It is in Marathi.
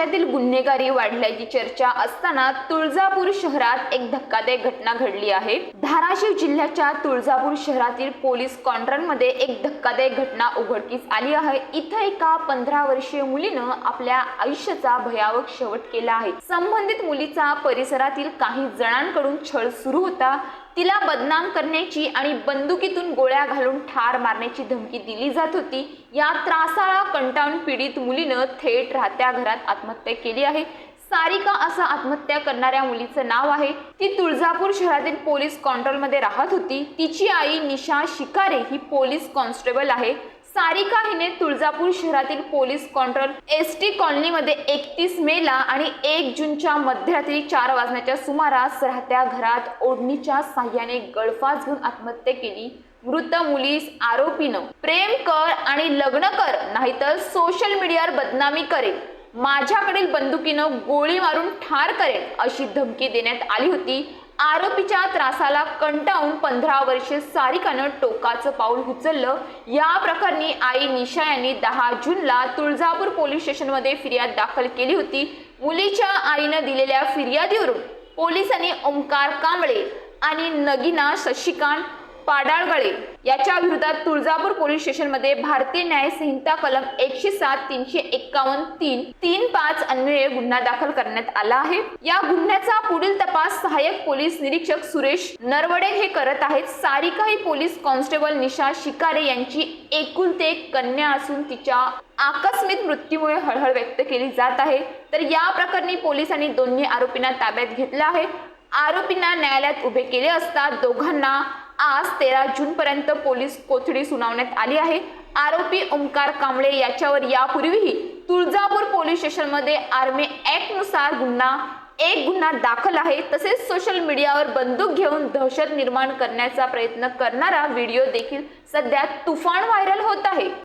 राज्यातील गुन्हेगारी वाढल्याची चर्चा असताना तुळजापूर शहरात एक धक्कादायक घटना घडली आहे। धाराशिव जिल्ह्याच्या तुळजापूर शहरातील पोलीस कॉन्ट्रॅक्टमध्ये एक धक्कादायक घटना उघडकीस आली आहे। इथे एका 15 वर्षीय मुलीनं आपल्या आयुष्याचा भयावह शेवट केला आहे। संबंधित मुलीचा परिसरातील काही जणांकडून छळ सुरू होता। तिला बदनाम करण्याची आणि बंदुकीतून गोळ्या घालून ठार मारण्याची धमकी दिली जात होती। या त्रासाला कंटाळून पीडित मुलीनं थेट राहत्या घरात आत्महत्या केली आहे। सारिका असं आत्महत्या करणाऱ्या मुलीचं नाव आहे। ती तुळजापूर शहरातील पोलीस कॉन्ट्रोलमध्ये राहत होती। तिची आई निशा शिकारे ही पोलीस कॉन्स्टेबल आहे। सारिका हिने तुळजापूर शहरातील पोलीस कॉन्ट्रोल एसटी कॉलनीमध्ये 31 मेला आणि 1 जूनच्या मध्यरात्री 4 वाजण्याच्या सुमारास राहत्या घरात ओढणीच्या साह्याने गळफास घेऊन आत्महत्या केली। मृत मुलीस आरोपीनं प्रेम कर आणि लग्न कर, नाहीतर सोशल मीडियावर बदनामी करेल, माझ्याकडील बंदुकीनं गोळी मारून ठार करेल अशी धमकी देण्यात आली होती। आरोपीच्या त्रासाला कंटाळून 15 वर्षीय सारिकानं टोकाचं पाऊल उचललं। या प्रकरणी आई निशा यांनी 10 जूनला तुळजापूर पोलीस स्टेशनमध्ये फिर्याद दाखल केली होती। मुलीच्या आईनं दिलेल्या फिर्यादीवरून पोलिसांनी ओमकार कांबळे आणि नगीना शशिकांत पाडाळगळे याच्या विरोधात तुळजापूर पोलीस स्टेशनमध्ये भारतीय न्याय संहिता कलम 107, 351, 335 अन्वये गुन्हा दाखल करण्यात आला आहे। या गुन्ह्याचा पुढील तपास सहाय्यक पोलीस निरीक्षक सुरेश नरवडे हे करत आहेत। सारिका ही पोलीस कॉन्स्टेबल निशा शिकारे यांची एकुलती एक कन्या असून तिच्या आकस्मिक मृत्यूमुळे हळहळ व्यक्त केली जात आहे। तर या प्रकरणी पोलिसांनी दोन्ही आरोपींना ताब्यात घेतलं आहे। आरोपींना न्यायालयात उभे केले असता दोघांना आज 13 जून पर्यंत पोलीस कोठडी सुनावण्यात आली आहे। आरोपी ओमकार कांबळे याच्यावर यापूर्वीही तुळजापूर पोलीस स्टेशनमध्ये आर्मी ऍक्ट नुसार गुन्हा दाखल आहे। तसेच सोशल मीडियावर बंदूक घेऊन दहशत निर्माण करण्याचा प्रयत्न करणारा व्हिडिओ देखील सध्या तुफान व्हायरल होत आहे।